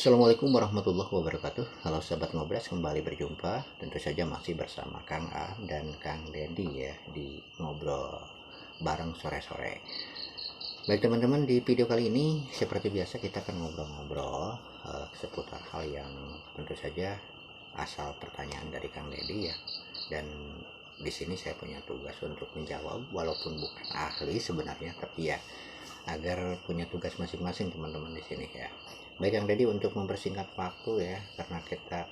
Assalamualaikum warahmatullahi wabarakatuh. Halo sahabat ngobras, kembali berjumpa. Tentu saja masih bersama Kang A dan Kang Dedi ya di ngobrol bareng sore-sore. Baik teman-teman, di video kali ini seperti biasa kita akan ngobrol-ngobrol seputar hal yang tentu saja asal pertanyaan dari Kang Dedi ya. Dan di sini saya punya tugas untuk menjawab, walaupun bukan ahli sebenarnya, tapi ya agar punya tugas masing-masing teman-teman di sini ya. Baik Kang Dedi, untuk mempersingkat waktu ya, karena kita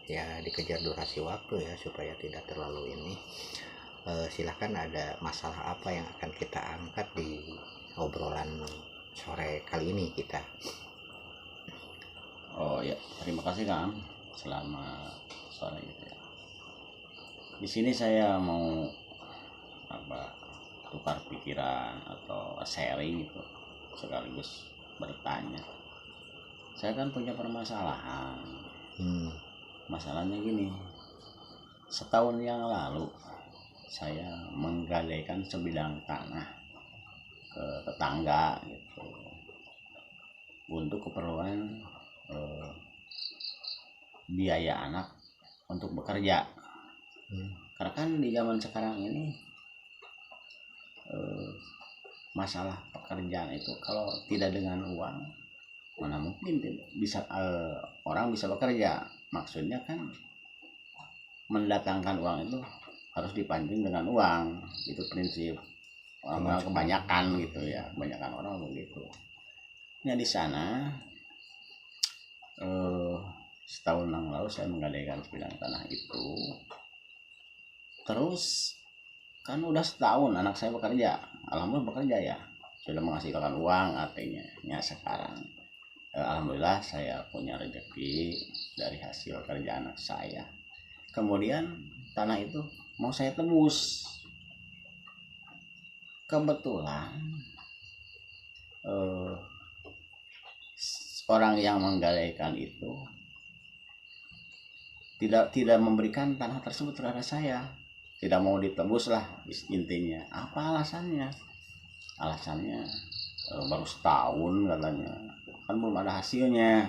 ya dikejar durasi waktu ya supaya tidak terlalu ini, silahkan ada masalah apa yang akan kita angkat di obrolan sore kali ini kita. Oh ya, terima kasih Kang. Selamat sore gitu ya. Di sini saya mau tukar pikiran atau sharing gitu, sekaligus bertanya. Saya kan punya permasalahan. Masalahnya gini, setahun yang lalu saya menggadaikan sebidang tanah ke tetangga gitu untuk keperluan biaya anak untuk bekerja. Karena kan di zaman sekarang ini masalah pekerjaan itu kalau tidak dengan uang, mana mungkin bisa orang bisa bekerja. Maksudnya kan mendatangkan uang itu harus dipancing dengan uang. Itu prinsip orang kebanyakan gitu ya, kebanyakan orang begitu. Nah di sana setahun yang lalu saya menggadaikan sebidang tanah itu. Terus kan udah setahun anak saya bekerja, alhamdulillah bekerja ya, sudah menghasilkan uang artinya. Ya sekarang alhamdulillah saya punya rezeki dari hasil kerja anak saya. Kemudian tanah itu mau saya tebus. Kebetulan orang yang menggadaikan itu tidak memberikan tanah tersebut kepada saya, tidak mau ditebus lah intinya. Apa alasannya? Alasannya baru setahun katanya, kan belum ada hasilnya.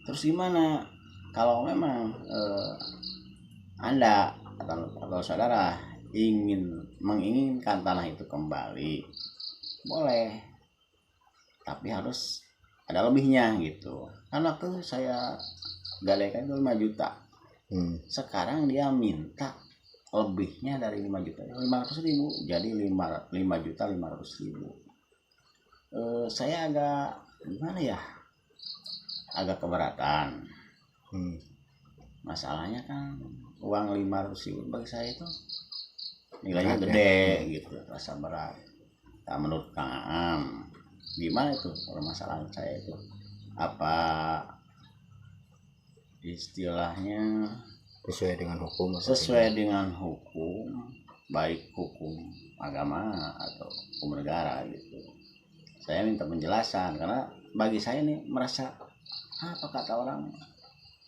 Terus gimana kalau memang Anda atau saudara menginginkan tanah itu kembali, boleh, tapi harus ada lebihnya gitu. Kan waktu saya gadaikan itu 5 juta. Sekarang dia minta lebihnya dari 5 juta, 500.000, jadi 5.500.000. Saya agak gimana ya, agak keberatan. Masalahnya kan uang 500.000 bagi saya itu nilainya gede gitu, rasa berat. Nah, menurut Kang Aam gimana itu permasalahan saya itu? Apa istilahnya Sesuai dengan hukum? Sesuai dengan hukum, baik hukum agama atau hukum negara gitu. Saya minta penjelasan karena bagi saya ini merasa apa kata orang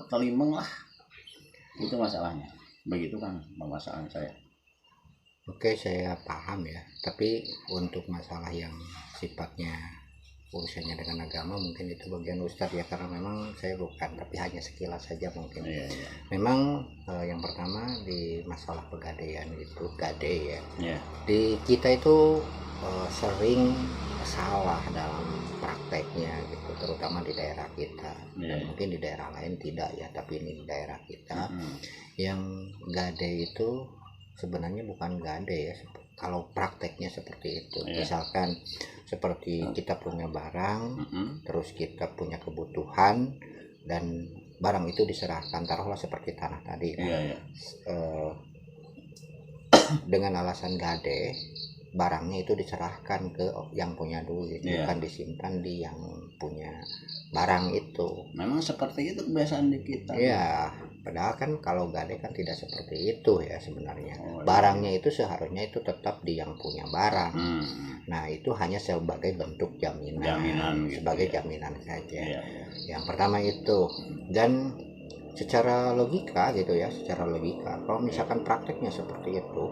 ketelimeng lah, itu masalahnya. Begitu kan permasalahan saya. Oke, saya paham ya. Tapi untuk masalah yang sifatnya urusannya dengan agama mungkin itu bagian Ustadz ya, karena memang saya bukan, tapi hanya sekilas saja mungkin. Iya. Memang yang pertama di masalah pegadaian itu gade ya. Iya. Di kita itu sering salah dalam prakteknya gitu, terutama di daerah kita. Dan mungkin di daerah lain tidak ya, tapi ini di daerah kita yang gade itu sebenarnya bukan gade ya kalau prakteknya seperti itu. Misalkan seperti kita punya barang, terus kita punya kebutuhan dan barang itu diserahkan, taruhlah seperti tanah tadi kan. Dengan alasan gade, barangnya itu diserahkan ke yang punya dulu, bukan disimpan di yang punya barang itu. Memang seperti itu kebiasaan di kita. Iya, padahal kan kalau gade kan tidak seperti itu ya sebenarnya. Barangnya itu seharusnya itu tetap di yang punya barang. Nah itu hanya sebagai bentuk jaminan gitu, sebagai jaminan saja. Yang pertama itu. Dan secara logika gitu ya, secara logika kalau misalkan prakteknya seperti itu,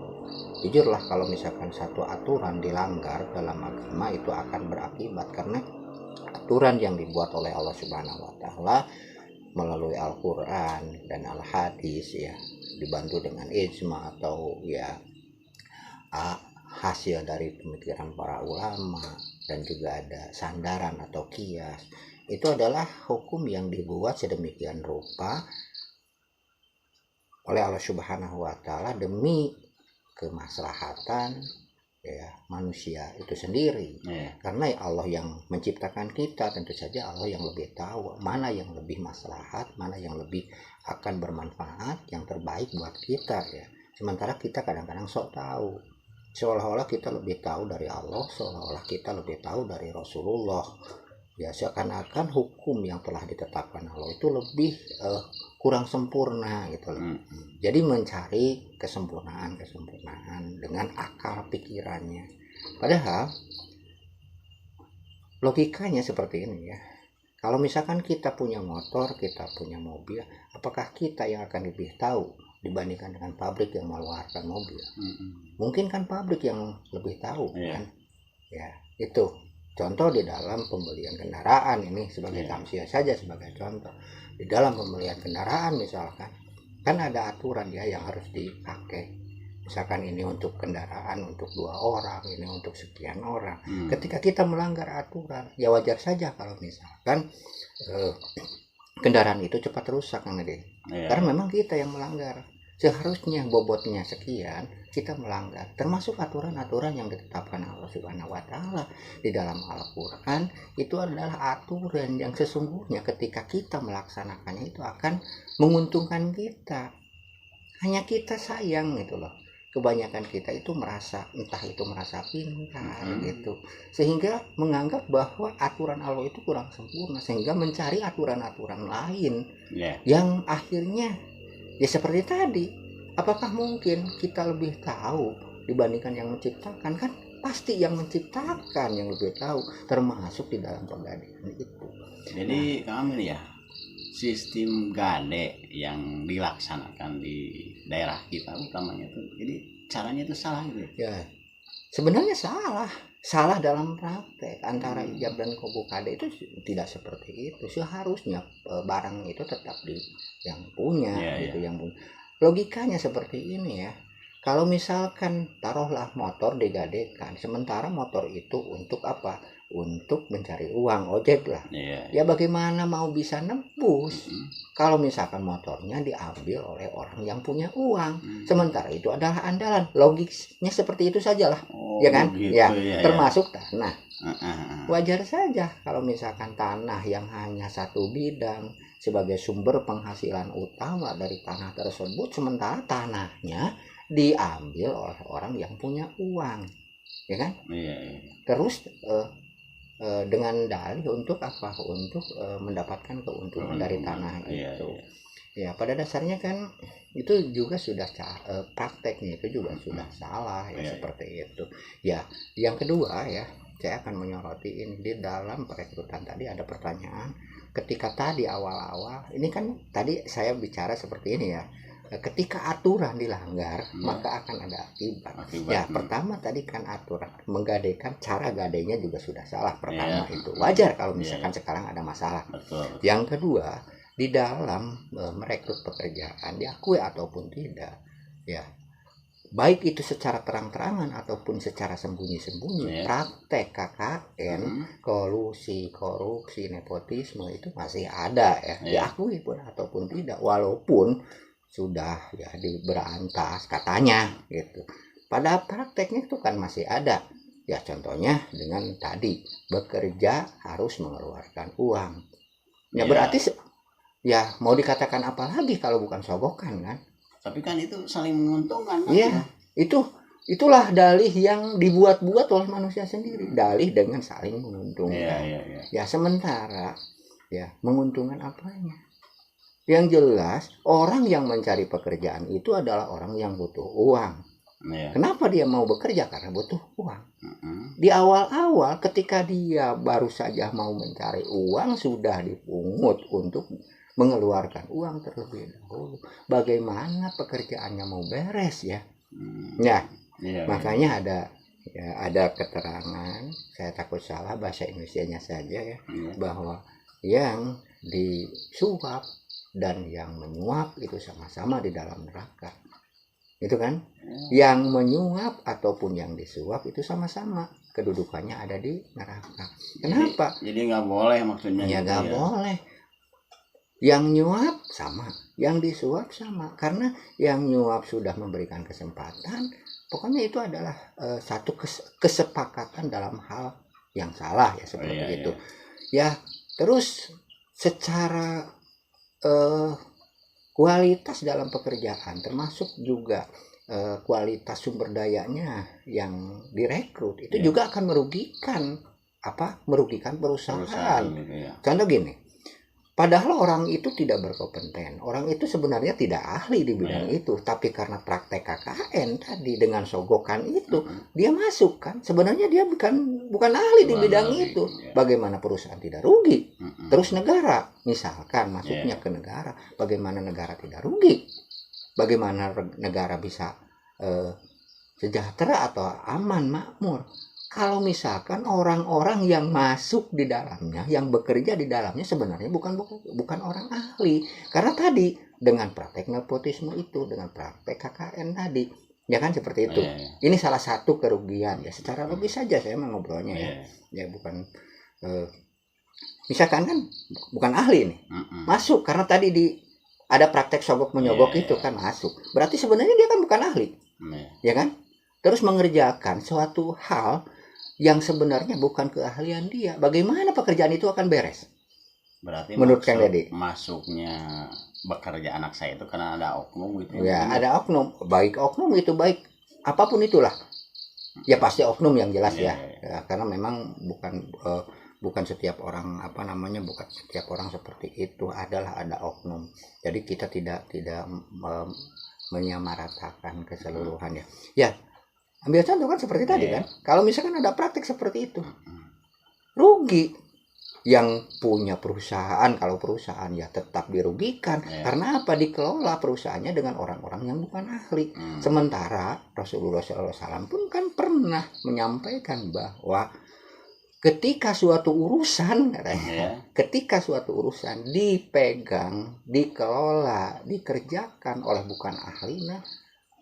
jujurlah kalau misalkan satu aturan dilanggar dalam agama itu akan berakibat, karena aturan yang dibuat oleh Allah Subhanahu wa taala melalui Al-Qur'an dan Al-Hadis ya, dibantu dengan ijma atau ya hasil dari pemikiran para ulama, dan juga ada sandaran atau kias. Itu adalah hukum yang dibuat sedemikian rupa oleh Allah Subhanahu wa taala demi kemaslahatan ya manusia itu sendiri. Karena Allah yang menciptakan kita, tentu saja Allah yang lebih tahu mana yang lebih maslahat, mana yang lebih akan bermanfaat, yang terbaik buat kita ya. Sementara kita kadang-kadang sok tahu, seolah-olah kita lebih tahu dari Allah, seolah-olah kita lebih tahu dari Rasulullah ya, seakan-akan hukum yang telah ditetapkan Allah itu lebih kurang sempurna gitu loh. Jadi mencari kesempurnaan dengan akal pikirannya, padahal logikanya seperti ini ya. Kalau misalkan kita punya motor, kita punya mobil, apakah kita yang akan lebih tahu dibandingkan dengan pabrik yang mengeluarkan mobil? Mungkin kan pabrik yang lebih tahu kan ya. Itu contoh di dalam pembelian kendaraan, ini sebagai tamsil saja, sebagai contoh. Di dalam pembelian kendaraan misalkan, kan ada aturan ya yang harus dipakai. Misalkan ini untuk kendaraan untuk 2 orang, ini untuk sekian orang. Ketika kita melanggar aturan, ya wajar saja kalau misalkan kendaraan itu cepat rusak kan, karena memang kita yang melanggar. Seharusnya bobotnya sekian, kita melanggar, termasuk aturan-aturan yang ditetapkan Allah Subhanahu wa taala di dalam Al-Qur'an. Itu adalah aturan yang sesungguhnya ketika kita melaksanakannya itu akan menguntungkan kita. Hanya kita sayang gitu loh. Kebanyakan kita itu merasa, entah itu merasa pintar gitu, sehingga menganggap bahwa aturan Allah itu kurang sempurna, sehingga mencari aturan-aturan lain yang akhirnya ya seperti tadi. Apakah mungkin kita lebih tahu dibandingkan yang menciptakan? Kan pasti yang menciptakan yang lebih tahu, termasuk di dalam penggadean itu. Jadi kami ya, sistem gade yang dilaksanakan di daerah kita utamanya itu, jadi caranya itu salah gitu ya. Sebenarnya salah dalam praktek. Antara ijab dan qabul kade itu tidak seperti itu. Seharusnya barang itu tetap di yang punya gitu, yang punya. Logikanya seperti ini ya. Kalau misalkan taruhlah motor digadekan, sementara motor itu untuk apa? Untuk mencari uang, ojek lah. Ya bagaimana mau bisa nembus kalau misalkan motornya diambil oleh orang yang punya uang, sementara itu adalah andalan. Logiknya seperti itu sajalah. Ya kan? Gitu, ya, termasuk tanah. Wajar saja kalau misalkan tanah yang hanya satu bidang sebagai sumber penghasilan utama dari tanah tersebut, sementara tanahnya diambil oleh orang yang punya uang, ya kan? Terus dengan dalih untuk apa? Untuk mendapatkan keuntungan dari tanah itu. Ya pada dasarnya kan itu juga sudah prakteknya itu juga sudah salah ya, seperti itu. Ya, yang kedua ya, saya akan menyoroti ini di dalam perekrutan tadi ada pertanyaan. Ketika tadi awal-awal ini kan tadi saya bicara seperti ini ya. Ketika aturan dilanggar maka akan ada akibat. Ya pertama tadi kan aturan menggadaikan, cara gadainya juga sudah salah. Pertama itu wajar kalau misalkan sekarang ada masalah. Yang kedua, di dalam merekrut pekerjaan, diakui ataupun tidak ya, baik itu secara terang-terangan ataupun secara sembunyi-sembunyi, praktek KKN, kolusi, korupsi, nepotisme itu masih ada ya, diakui pun ataupun tidak, walaupun sudah ya diberantas katanya gitu, pada prakteknya itu kan masih ada ya. Contohnya dengan tadi bekerja harus mengeluarkan uang ya, berarti ya mau dikatakan apa lagi kalau bukan sogokan kan? Tapi kan itu saling menguntungkan. Iya, itulah dalih yang dibuat-buat oleh manusia sendiri, dalih dengan saling menguntungkan. Ya sementara ya menguntungkan apanya? Yang jelas orang yang mencari pekerjaan itu adalah orang yang butuh uang. Kenapa dia mau bekerja? Karena butuh uang. Di awal-awal ketika dia baru saja mau mencari uang sudah dipungut untuk mengeluarkan uang terlebih dahulu. Bagaimana pekerjaannya mau beres ya? Makanya ada ya, ada keterangan, saya takut salah bahasa Indonesianya saja ya, bahwa yang disuap dan yang menyuap itu sama-sama di dalam neraka. Itu kan? Yang menyuap ataupun yang disuap itu sama-sama kedudukannya ada di neraka. Kenapa? Jadi nggak boleh maksudnya. Ya nggak boleh. Yang nyuap sama, yang disuap sama. Karena yang nyuap sudah memberikan kesempatan, pokoknya itu adalah satu kesepakatan dalam hal yang salah ya seperti itu. Ya, terus secara kualitas dalam pekerjaan termasuk juga kualitas sumber dayanya yang direkrut itu juga akan merugikan perusahaan. Contoh gini. Padahal orang itu tidak berkompeten, orang itu sebenarnya tidak ahli di bidang itu, tapi karena praktek KKN tadi dengan sogokan itu, dia masuk kan, sebenarnya dia bukan ahli di bidang itu. Bagaimana perusahaan tidak rugi? Terus negara, misalkan masuknya ke negara, bagaimana negara tidak rugi? Bagaimana negara bisa sejahtera atau aman, makmur? Kalau misalkan orang-orang yang masuk di dalamnya, yang bekerja di dalamnya sebenarnya bukan orang ahli. Karena tadi dengan praktek nepotisme itu, dengan praktek KKN tadi, ya kan seperti itu. Ini salah satu kerugian ya. Secara logis saja saya ngobrolnya ya. Ya bukan misalkan kan bukan ahli nih. Masuk karena tadi ada praktek sogok menyogok itu kan masuk. Berarti sebenarnya dia kan bukan ahli. Ya kan? Terus mengerjakan suatu hal yang sebenarnya bukan keahlian dia. Bagaimana pekerjaan itu akan beres? Berarti menurut Kang Deddy masuknya bekerja anak saya itu karena ada oknum gitu. Ya, ada oknum. Baik oknum itu baik apapun itulah. Ya pasti oknum yang jelas ya. Karena memang bukan setiap orang bukan setiap orang seperti itu, ada oknum. Jadi kita tidak menyamaratakan keseluruhan ya. Ya. Ambil contoh kan seperti tadi kan. Kalau misalkan ada praktik seperti itu, rugi yang punya perusahaan. Kalau perusahaan ya tetap dirugikan. Karena apa? Dikelola perusahaannya dengan orang-orang yang bukan ahli. Sementara Rasulullah SAW pun kan pernah menyampaikan bahwa ketika suatu urusan dipegang, dikelola, dikerjakan oleh bukan ahli,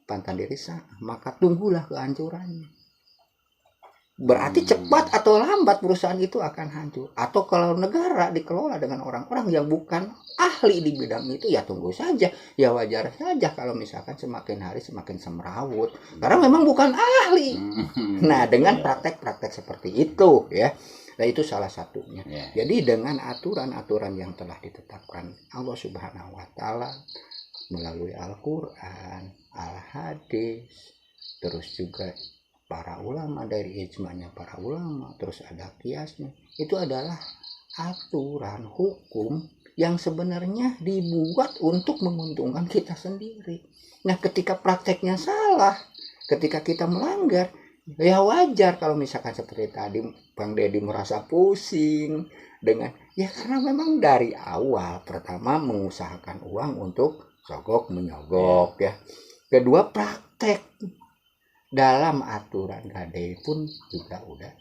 pantan diri maka tunggulah kehancurannya. Berarti cepat atau lambat perusahaan itu akan hancur. Atau kalau negara dikelola dengan orang-orang yang bukan ahli di bidang itu, ya tunggu saja. Ya wajar saja kalau misalkan semakin hari semakin semrawut. Karena memang bukan ahli. Nah, dengan praktek-praktek seperti itu ya. Nah, itu salah satunya. Jadi dengan aturan-aturan yang telah ditetapkan Allah Subhanahu wa taala melalui Al-Quran, Al-Hadis, terus juga para ulama, dari ijma'nya para ulama, terus ada kiasnya. Itu adalah aturan hukum yang sebenarnya dibuat untuk menguntungkan kita sendiri. Nah, ketika prakteknya salah, ketika kita melanggar, ya wajar kalau misalkan seperti tadi Bang Deddy merasa pusing dengan, ya karena memang dari awal pertama mengusahakan uang untuk sogok menyogok ya. Kedua, praktek dalam aturan gadai pun juga udah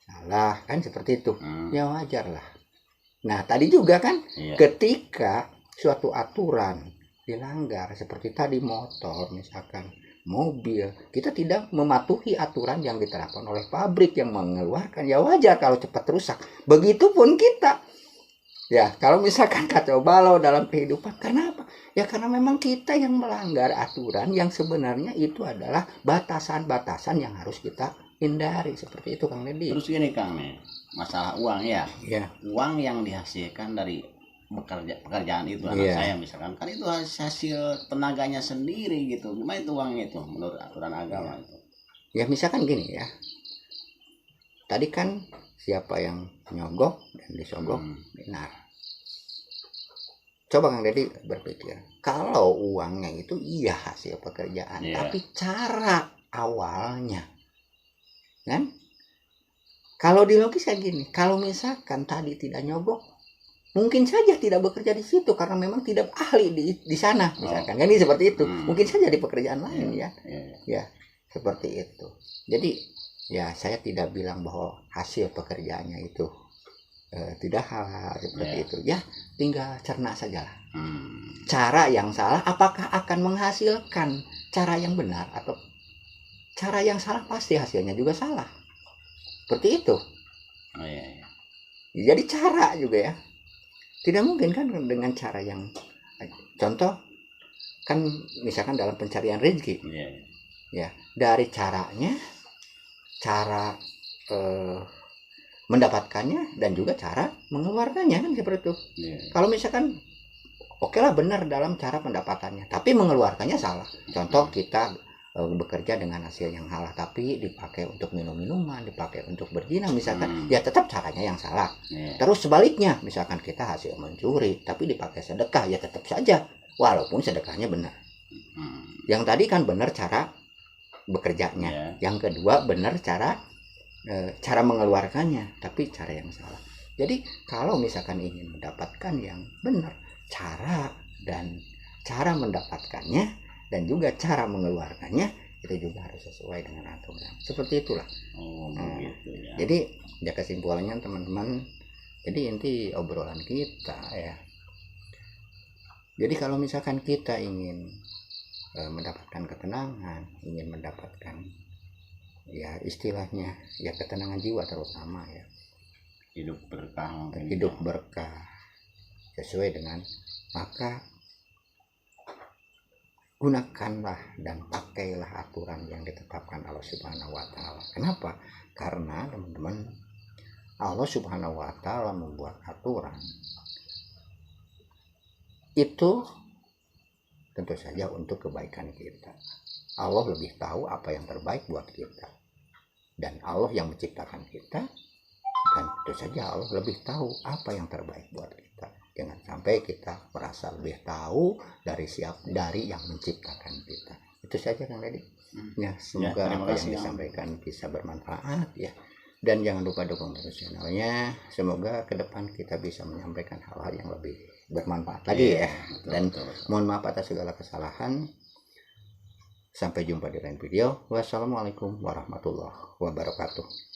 salah kan seperti itu. Ya wajar lah. Nah, tadi juga kan ketika suatu aturan dilanggar seperti tadi motor misalkan, mobil, kita tidak mematuhi aturan yang diterapkan oleh pabrik yang mengeluarkan, ya wajar kalau cepat rusak. Begitupun kita. Ya, kalau misalkan kacau balau dalam kehidupan, kenapa? Ya karena memang kita yang melanggar aturan yang sebenarnya itu adalah batasan-batasan yang harus kita hindari. Seperti itu Kang Deddy. Terus gini Kang nih, masalah uang ya. Uang yang dihasilkan dari pekerjaan itu anak saya misalkan, kan itu hasil tenaganya sendiri gitu. Gimana itu uangnya itu menurut aturan agama itu? Ya misalkan gini ya. Tadi kan siapa yang nyogok dan disogok benar. Coba Kang Deddy berpikir, kalau uangnya itu iya hasil pekerjaan, tapi cara awalnya, kan? Kalau di logis kayak gini, kalau misalkan tadi tidak nyogok, mungkin saja tidak bekerja di situ karena memang tidak ahli di sana, misalkan. Kan ini seperti itu. Mungkin saja di pekerjaan lain ya, seperti itu. Jadi ya saya tidak bilang bahwa hasil pekerjaannya itu tidak halal seperti itu ya, tinggal cerna sajalah. Cara yang salah apakah akan menghasilkan cara yang benar, atau cara yang salah pasti hasilnya juga salah, seperti itu. Jadi cara juga ya, tidak mungkin kan dengan cara yang, contoh kan misalkan dalam pencarian rezeki, ya dari caranya, cara mendapatkannya dan juga cara mengeluarkannya kan seperti itu. Kalau misalkan oke lah benar dalam cara pendapatannya, tapi mengeluarkannya salah. Contoh kita bekerja dengan hasil yang halal tapi dipakai untuk minum-minuman, dipakai untuk berzina misalkan, ya tetap caranya yang salah. Terus sebaliknya, misalkan kita hasil mencuri tapi dipakai sedekah, ya tetap saja walaupun sedekahnya benar. Yang tadi kan benar cara bekerjanya, yang kedua benar cara mengeluarkannya, tapi cara yang salah. Jadi kalau misalkan ingin mendapatkan yang benar, cara mendapatkannya dan juga cara mengeluarkannya itu juga harus sesuai dengan aturan. Seperti itulah. Begitu, ya. Jadi ya kesimpulannya teman-teman, jadi inti obrolan kita ya. Jadi kalau misalkan kita ingin mendapatkan ketenangan, ingin mendapatkan ya istilahnya ya ketenangan jiwa terutama ya, hidup berkah sesuai dengan, maka gunakanlah dan pakailah aturan yang ditetapkan Allah Subhanahu wa taala. Kenapa? Karena teman-teman, Allah Subhanahu wa taala membuat aturan itu tentu saja untuk kebaikan kita. Allah lebih tahu apa yang terbaik buat kita, dan Allah yang menciptakan kita, dan tentu saja Allah lebih tahu apa yang terbaik buat kita. Jangan sampai kita merasa lebih tahu dari yang menciptakan kita. Itu saja Kang Deddy. Ya, semoga apa yang disampaikan bisa bermanfaat ya. Dan jangan lupa dukung terus channelnya. Semoga ke depan kita bisa menyampaikan hal-hal yang lebih bermanfaat lagi ya. Dan mohon maaf atas segala kesalahan. Sampai jumpa di lain video. Wassalamualaikum warahmatullahi wabarakatuh.